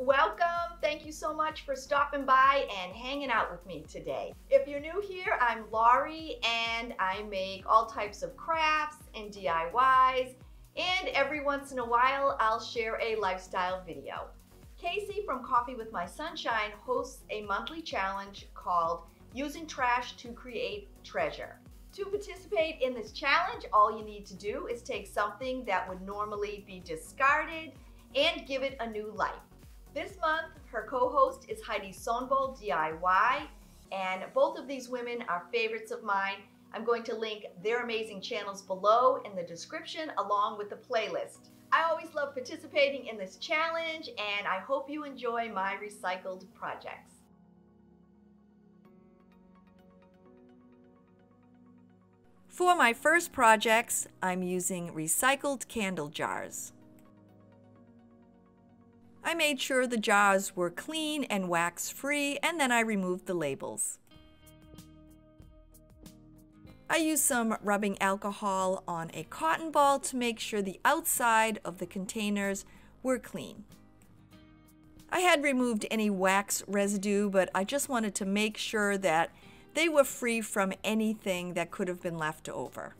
Welcome. Thank you so much for stopping by and hanging out with me today. If you're new here, I'm Laurie and I make all types of crafts and DIYs, and every once in a while I'll share a lifestyle video. Casey from Coffee with My Sunshine hosts a monthly challenge called Using Trash to Create Treasure. To participate in this challenge, all you need to do is take something that would normally be discarded and give it a new life. This month, her co-host is Heidi Sonboul DIY, and both of these women are favorites of mine. I'm going to link their amazing channels below in the description along with the playlist. I always love participating in this challenge, and I hope you enjoy my recycled projects. For my first projects, I'm using recycled candle jars. I made sure the jars were clean and wax-free, and then I removed the labels. I used some rubbing alcohol on a cotton ball to make sure the outside of the containers were clean. I had removed any wax residue, but I just wanted to make sure that they were free from anything that could have been left over.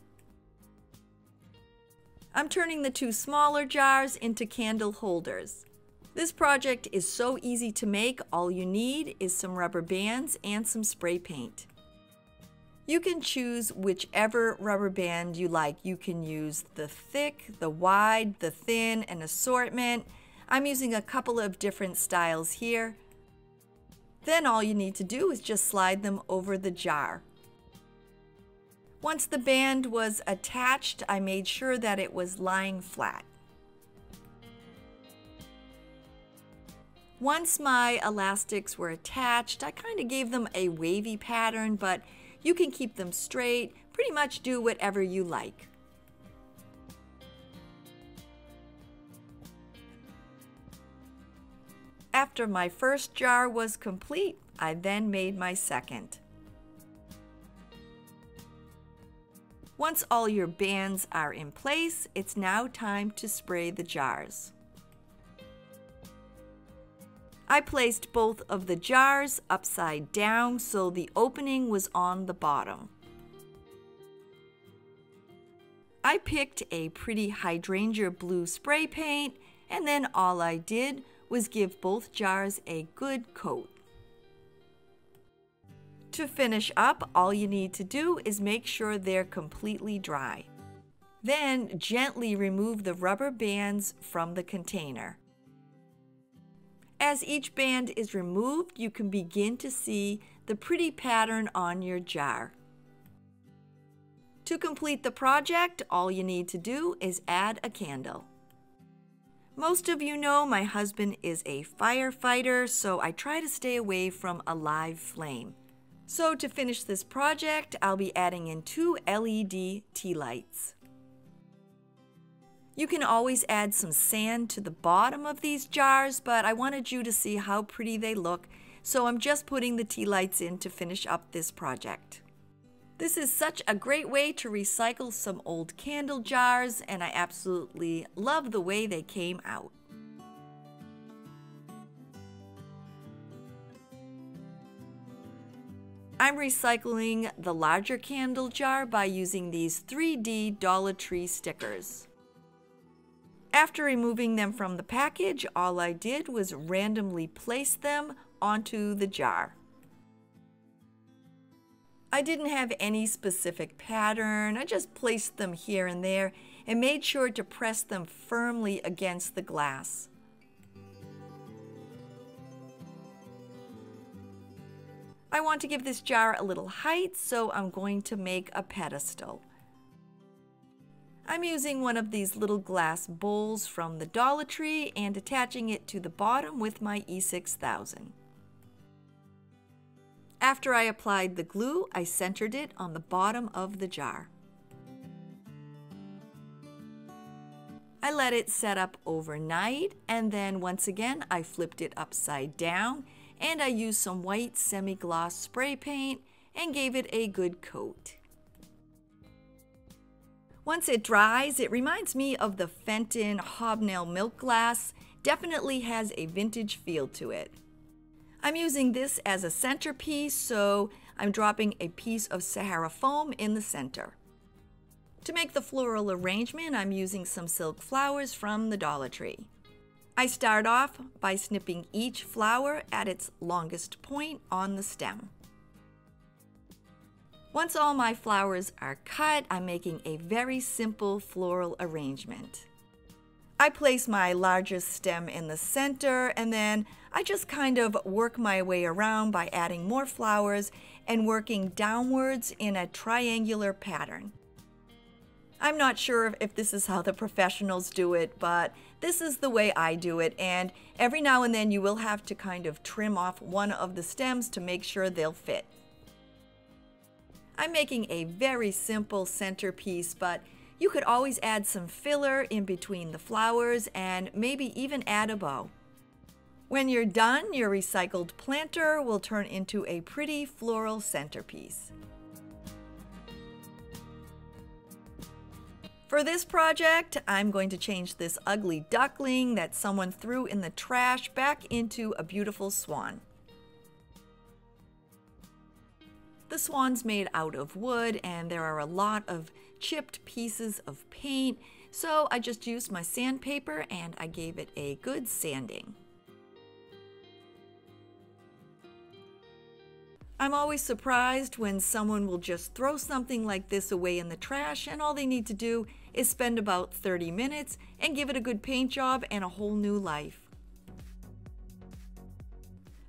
I'm turning the two smaller jars into candle holders. This project is so easy to make. All you need is some rubber bands and some spray paint. You can choose whichever rubber band you like. You can use the thick, the wide, the thin, an assortment. I'm using a couple of different styles here. Then all you need to do is just slide them over the jar. Once the band was attached, I made sure that it was lying flat. Once my elastics were attached, I kind of gave them a wavy pattern, but you can keep them straight, pretty much do whatever you like. After my first jar was complete, I then made my second. Once all your bands are in place, it's now time to spray the jars. I placed both of the jars upside down so the opening was on the bottom. I picked a pretty hydrangea blue spray paint, and then all I did was give both jars a good coat. To finish up, all you need to do is make sure they're completely dry. Then gently remove the rubber bands from the container. As each band is removed, you can begin to see the pretty pattern on your jar. To complete the project, all you need to do is add a candle. Most of you know my husband is a firefighter, so I try to stay away from a live flame. So to finish this project, I'll be adding in 2 LED tea lights. You can always add some sand to the bottom of these jars, but I wanted you to see how pretty they look, so I'm just putting the tea lights in to finish up this project. This is such a great way to recycle some old candle jars, and I absolutely love the way they came out. I'm recycling the larger candle jar by using these 3D Dollar Tree stickers. After removing them from the package, all I did was randomly place them onto the jar. I didn't have any specific pattern. I just placed them here and there and made sure to press them firmly against the glass. I want to give this jar a little height, so I'm going to make a pedestal. I'm using one of these little glass bowls from the Dollar Tree and attaching it to the bottom with my E6000. After I applied the glue, I centered it on the bottom of the jar. I let it set up overnight, and then once again I flipped it upside down, and I used some white semi-gloss spray paint and gave it a good coat. Once it dries, it reminds me of the Fenton hobnail milk glass definitely has a vintage feel to it. I'm using this as a centerpiece, so I'm dropping a piece of Sahara foam in the center. To make the floral arrangement, I'm using some silk flowers from the Dollar Tree. I start off by snipping each flower at its longest point on the stem. Once all my flowers are cut, I'm making a very simple floral arrangement. I place my largest stem in the center, and then I just kind of work my way around by adding more flowers and working downwards in a triangular pattern. I'm not sure if this is how the professionals do it, but this is the way I do it, and every now and then you will have to kind of trim off one of the stems to make sure they'll fit. I'm making a very simple centerpiece, but you could always add some filler in between the flowers and maybe even add a bow. When you're done, your recycled planter will turn into a pretty floral centerpiece. For this project, I'm going to change this ugly duckling that someone threw in the trash back into a beautiful swan. The swan's made out of wood and there are a lot of chipped pieces of paint, so I just used my sandpaper and I gave it a good sanding. I'm always surprised when someone will just throw something like this away in the trash and all they need to do is spend about 30 minutes and give it a good paint job and a whole new life.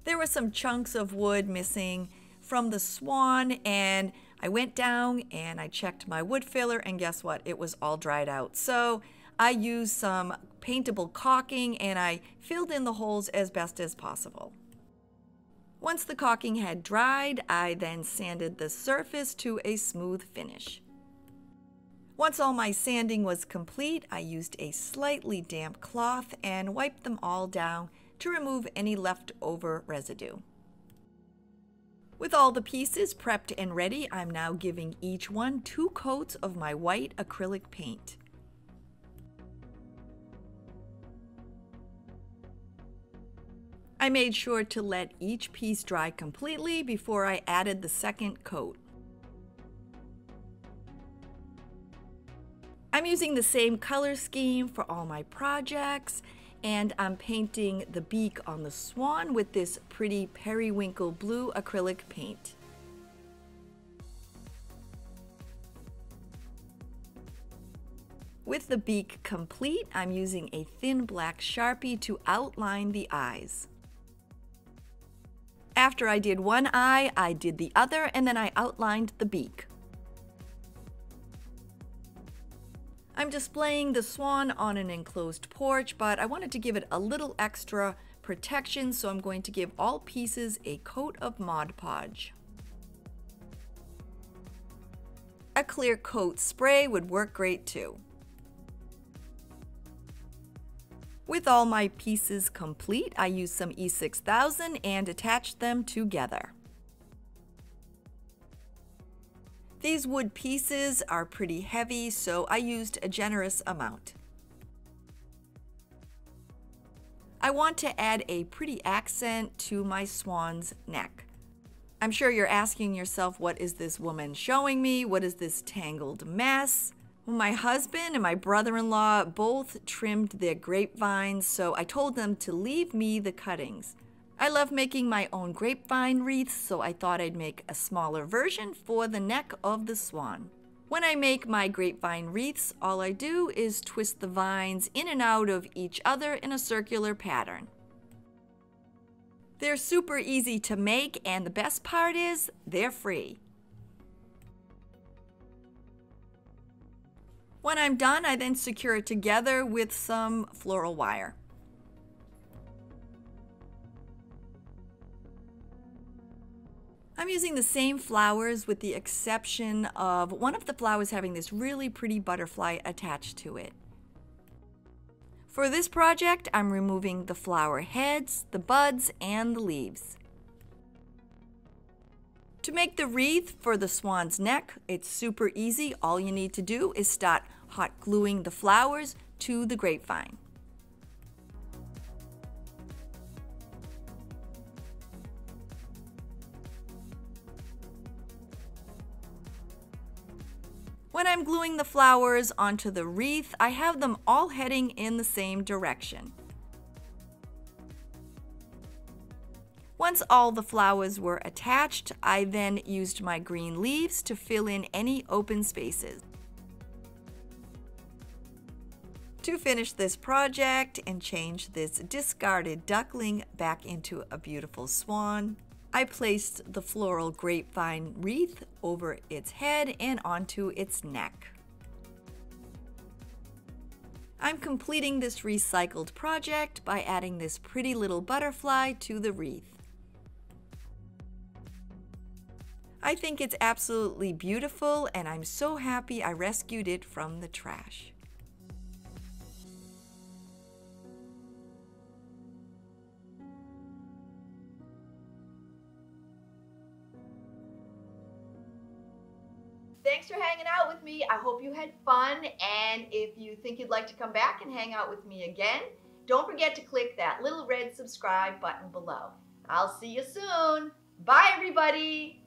There were some chunks of wood missing from the swan, and I went down and I checked my wood filler, and guess what? It was all dried out. So I used some paintable caulking and I filled in the holes as best as possible. Once the caulking had dried, I then sanded the surface to a smooth finish. Once all my sanding was complete, I used a slightly damp cloth and wiped them all down to remove any leftover residue. With all the pieces prepped and ready, I'm now giving each one 2 coats of my white acrylic paint. I made sure to let each piece dry completely before I added the second coat. I'm using the same color scheme for all my projects, and I'm painting the beak on the swan with this pretty periwinkle blue acrylic paint. With the beak complete, I'm using a thin black Sharpie to outline the eyes. After I did one eye, I did the other, and then I outlined the beak. I'm displaying the swan on an enclosed porch, but I wanted to give it a little extra protection, so I'm going to give all pieces a coat of Mod Podge. A clear coat spray would work great too. With all my pieces complete, I used some E6000 and attached them together. These wood pieces are pretty heavy, so I used a generous amount. I want to add a pretty accent to my swan's neck. I'm sure you're asking yourself, what is this woman showing me? What is this tangled mess? Well, my husband and my brother-in-law both trimmed their grapevines, so I told them to leave me the cuttings. I love making my own grapevine wreaths, so I thought I'd make a smaller version for the neck of the swan. When I make my grapevine wreaths, all I do is twist the vines in and out of each other in a circular pattern. They're super easy to make, and the best part is they're free. When I'm done, I then secure it together with some floral wire. I'm using the same flowers with the exception of one of the flowers having this really pretty butterfly attached to it. For this project, I'm removing the flower heads, the buds, and the leaves. To make the wreath for the swan's neck, it's super easy. All you need to do is start hot gluing the flowers to the grapevine. When I'm gluing the flowers onto the wreath, I have them all heading in the same direction. Once all the flowers were attached, I then used my green leaves to fill in any open spaces. To finish this project and change this discarded duckling back into a beautiful swan, I placed the floral grapevine wreath over its head and onto its neck. I'm completing this recycled project by adding this pretty little butterfly to the wreath. I think it's absolutely beautiful, and I'm so happy I rescued it from the trash. Thanks for hanging out with me. I hope you had fun, and if you think you'd like to come back and hang out with me again, don't forget to click that little red subscribe button below. I'll see you soon. Bye, everybody.